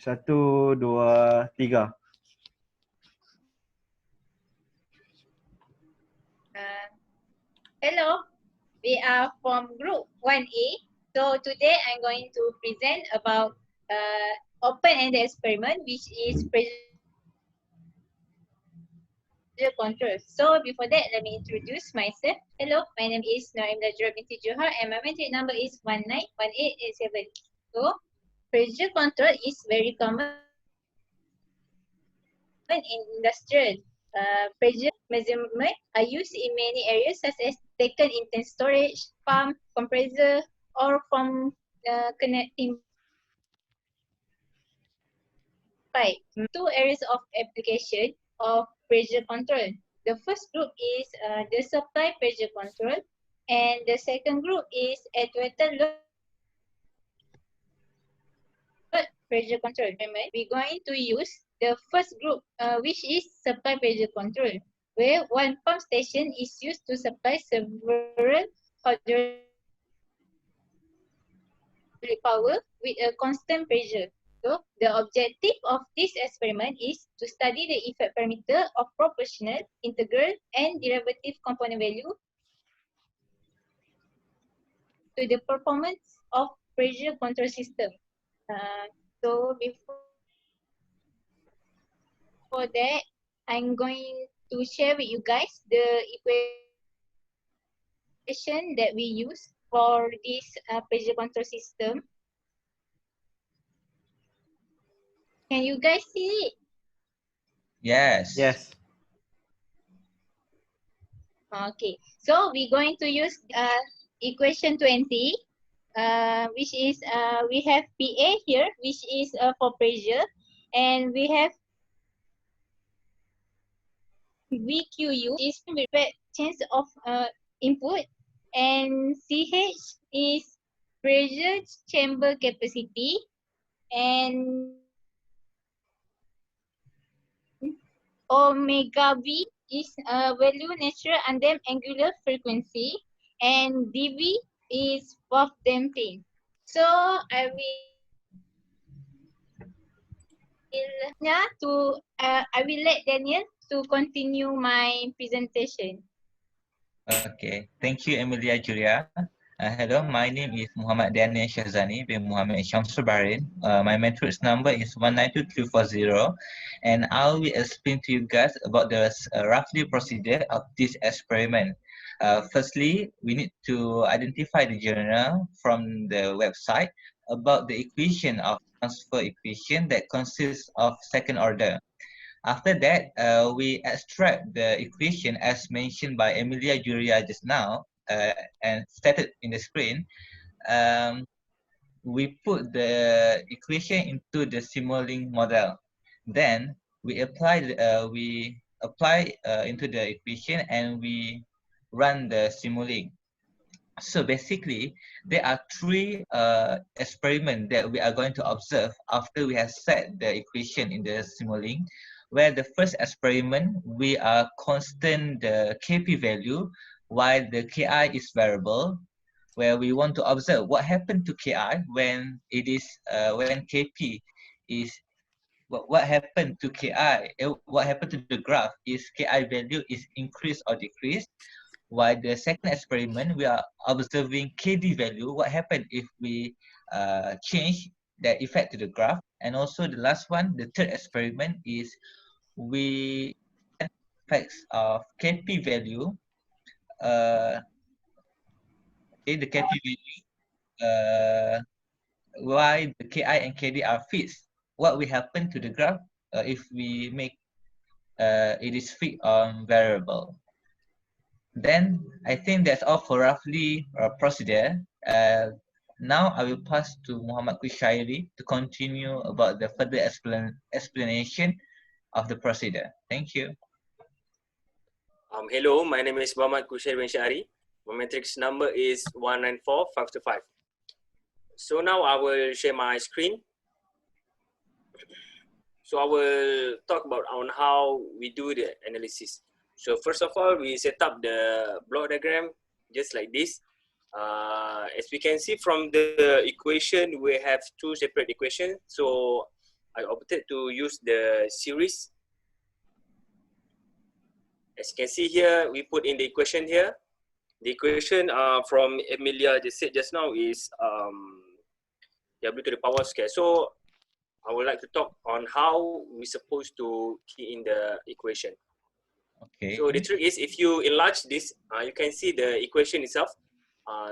Satu, dua, tiga. Hello, we are from group 1A. So today I'm going to present about open-ended experiment, which is pressure control. So before that, let me introduce myself. Hello, my name is Naimda Jura binti Johar and my matric number is 191887. So pressure control is very common in industrial. Pressure measurement are used in many areas such as taken in tank storage, pump, compressor, or from connecting pipe. Two areas of application of pressure control. The first group is the supply pressure control, and the second group is actuator load pressure control. We're going to use the first group, which is supply pressure control, where one pump station is used to supply several hydraulic power with a constant pressure. So the objective of this experiment is to study the effect parameter of proportional, integral, and derivative component value to the performance of pressure control system. So before that, I'm going to share with you guys the equation that we use for this pressure control system. Can you guys see it? Yes. Yes. Okay, so we're going to use equation 20, which is we have PA here, which is for pressure, and we have VQU is change of input, and CH is pressure chamber capacity, and omega V is value natural undamped angular frequency, and dV is valve damping. So I will let Daniel to continue my presentation. Okay. Thank you, Emilia Julia. Hello, my name is Muhammad Daniel Shahzani bin Muhammad Shamsul Barin. My matrix number is 192340, and I will explain to you guys about the roughly procedure of this experiment. Firstly, we need to identify the journal from the website about the equation of transfer equation that consists of second order. After that, we extract the equation as mentioned by Emilia Juria just now and stated in the screen. We put the equation into the Simulink model. Then we apply into the equation and we run the Simulink. So basically, there are three experiments that we are going to observe after we have set the equation in the Simulink. Where the first experiment, we are constant the Kp value, while the Ki is variable. Where we want to observe what happened to Ki when it is when Kp is what happened to Ki. What happened to the graph is Ki value is increased or decreased. While the second experiment, we are observing KD value. What happened if we change the effect to the graph? And also the last one, the third experiment is we effects of KP value. Okay, the KP value. Why the Ki and Kd are fixed? What will happen to the graph if we make it is fixed on variable? Then I think that's all for roughly procedure. Now I will pass to Muhammad Kushairi to continue about the further explanation of the procedure. Thank you. Hello, my name is Muhammad Kushairi bin Syahri. My matrix number is 194525. So now I will share my screen. So I will talk about on how we do the analysis. So first of all, we set up the block diagram just like this. As we can see from the equation, we have two separate equations. So I opted to use the series. As you can see here, we put in the equation here. The equation from Emilia just said just now is W to the power square. So I would like to talk on how we're supposed to key in the equation. Okay. So the trick is, if you enlarge this, you can see the equation itself.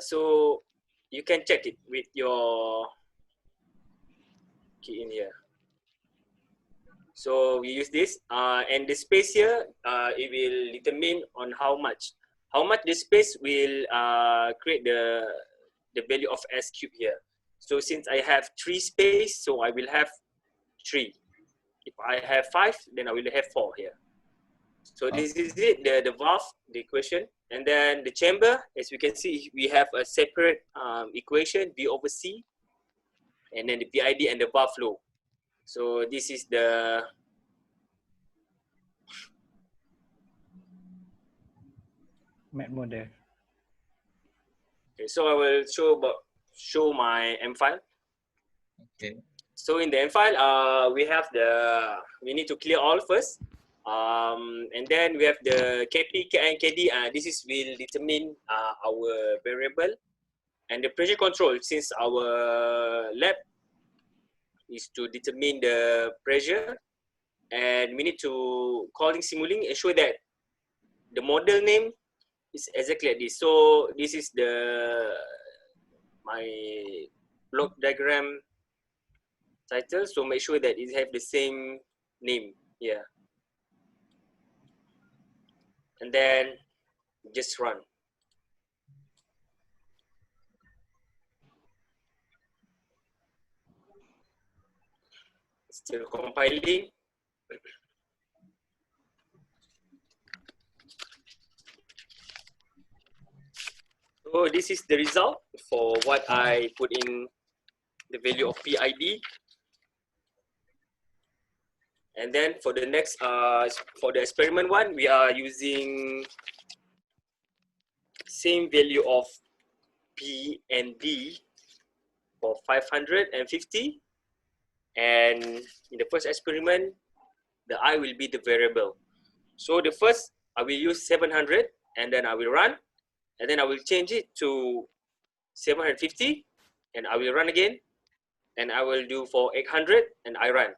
So you can check it with your key in here. So we use this, and the space here, it will determine on how much the space will create the value of S cube here. So since I have 3 space, so I will have 3. If I have 5, then I will have 4 here. So this is it, the valve, the equation. And then the chamber, as we can see, we have a separate equation, V over C, and then the PID and the valve flow. So this is the Mat model. okay, so I will show my M file. Okay. So in the M file, we need to clear all first. And then we have the KP, KI, and KD. This will determine our variable. And the pressure control, since our lab is to determine the pressure, and we need to calling Simulink, ensure that the model name is exactly like this. So this is my block diagram title. So make sure that it have the same name here. And then just run. Still compiling. So this is the result for what I put in the value of PID. And then for the next, for the experiment one, we are using same value of P and D for 550. And in the first experiment, the I will be the variable. So the first, I will use 700, and then I will run, and then I will change it to 750, and I will run again, and I will do for 800, and I run.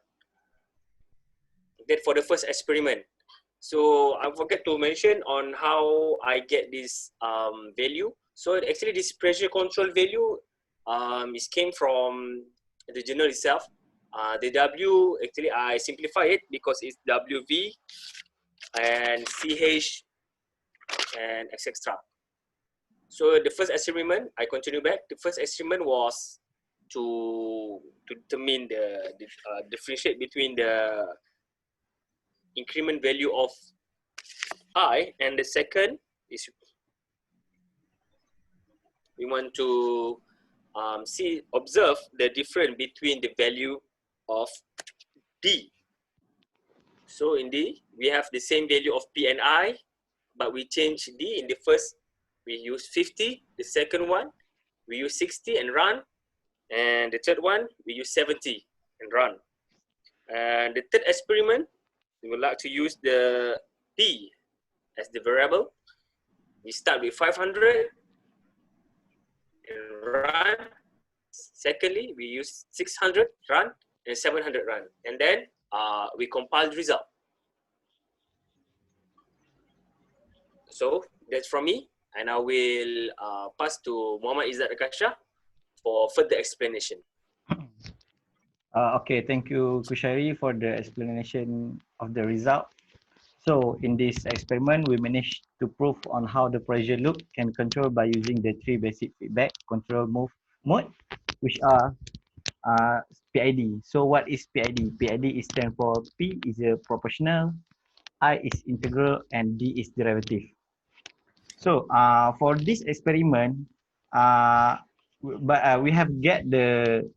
That for the first experiment. So I forget to mention on how I get this value. So actually this pressure control value is came from the journal itself. The W, actually I simplify it because it's WV and CH and etc. So the first experiment, I continue back. The first experiment was to determine the differentiate between the increment value of I, and the second is we want to observe the difference between the value of D. So in D, we have the same value of P and I, but we change D. In the first, we use 50. The second one, we use 60 and run. And the third one, we use 70 and run. And the third experiment, we would like to use the P as the variable. We start with 500 and run. Secondly, we use 600 run and 700 run. And then we compile the result. So that's from me. And I will pass to Muhammad Izzat Akasha for further explanation. Okay, thank you, Kushairi, for the explanation of the result. So in this experiment, we managed to prove on how the pressure loop can control by using the 3 basic feedback control mode, which are PID. So what is PID? PID is stand for P is a proportional, I is integral, and D is derivative. So for this experiment, we have get the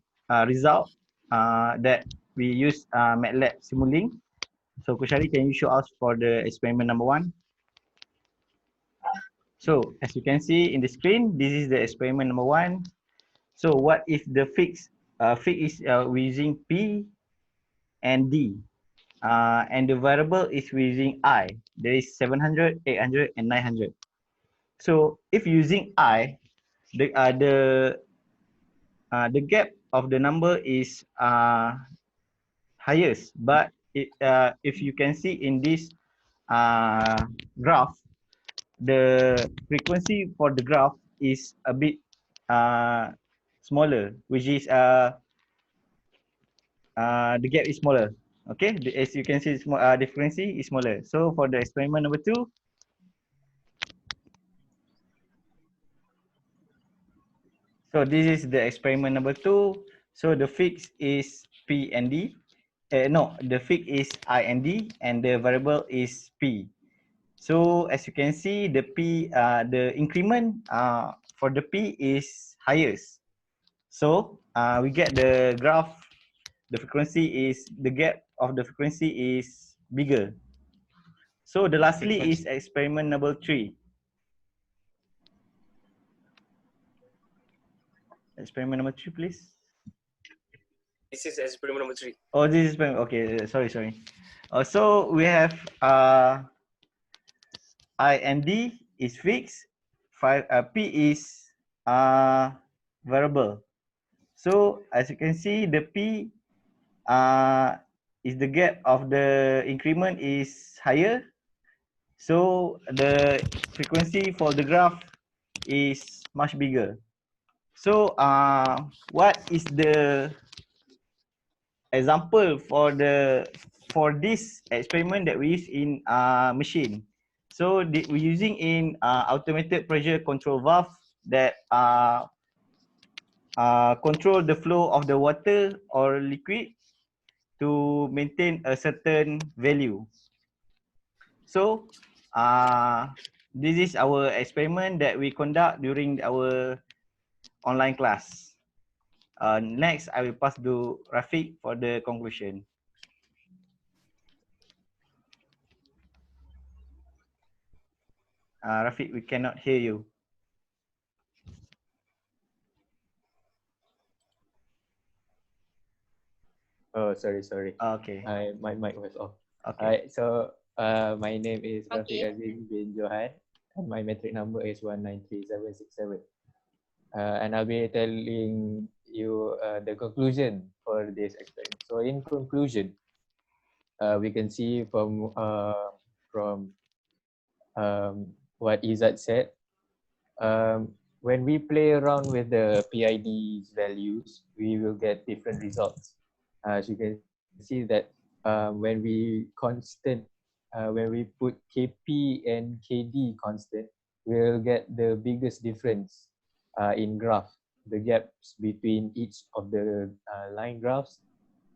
result that we use MATLAB Simulink. So Kushari, can you show us for the experiment number 1? So as you can see in the screen, this is the experiment number 1. So what if the fix is we're using P and D. And the variable is using I. There is 700, 800, and 900. So if using I, the gap of the number is highest. But if you can see in this graph, the frequency for the graph is a bit smaller, which is the gap is smaller. Okay, as you can see, the frequency is smaller. So for the experiment number 2, so this is the experiment number 2. So the fix is P and D. No, the fix is I and D, and the variable is P. So as you can see, the increment for the P is highest. So we get the graph. The gap of the frequency is bigger. So the lastly is experiment number 3. Experiment number 3, please. This is experiment number 3. Oh, this is experiment. Okay, sorry. So we have I and D is fixed. P is variable. So as you can see, the P is the gap of the increment is higher. So the frequency for the graph is much bigger. So what is the example for this experiment that we use in machine? So we're using in automated pressure control valve that control the flow of the water or liquid to maintain a certain value. So this is our experiment that we conduct during our online class. Next, I will pass to Rafiq for the conclusion. Rafiq, we cannot hear you. Oh, sorry. Okay. My mic was off. Okay. Alright, so my name is Rafiq Okay. Azim bin Johan, and my metric number is 193767. And I'll be telling you the conclusion for this experiment. So in conclusion, we can see from what Izzat said, when we play around with the PID's values, we will get different results. As you can see that when we put KP and KD constant, we'll get the biggest difference in graph. The gaps between each of the line graphs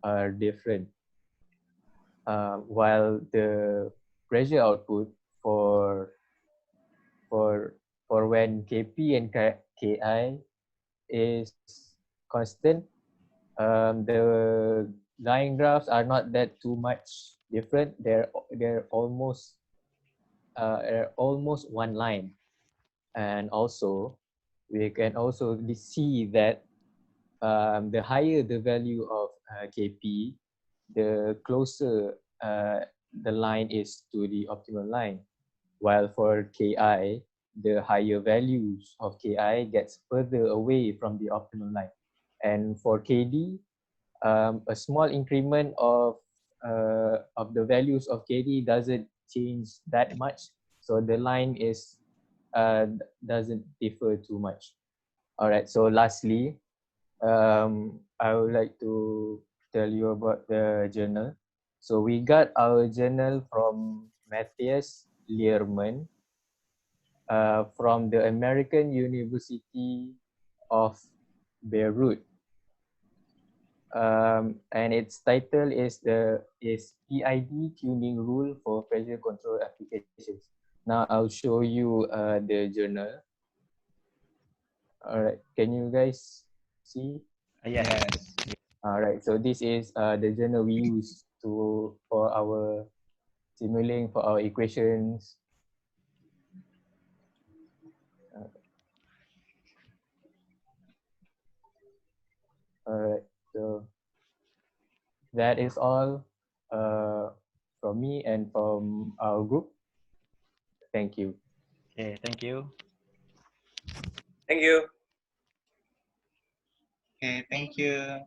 are different. While the pressure output for when KP and KI is constant, the line graphs are not that too much different. They're almost one line, and also we can also see that the higher the value of KP, the closer the line is to the optimal line. While for KI, the higher values of KI gets further away from the optimal line. And for KD, a small increment of the values of KD doesn't change that much, so the line is doesn't differ too much. All right. So lastly, I would like to tell you about the journal. So we got our journal from Matthias Lehrman from the American University of Beirut. And its title is PID tuning rule for pressure control applications. Now I'll show you the journal. All right, can you guys see? Yes. All right, so this is the journal we use for our simulating for our equations. All right, so that is all from me and from our group. Thank you. Okay, thank you. Thank you. Okay, thank you.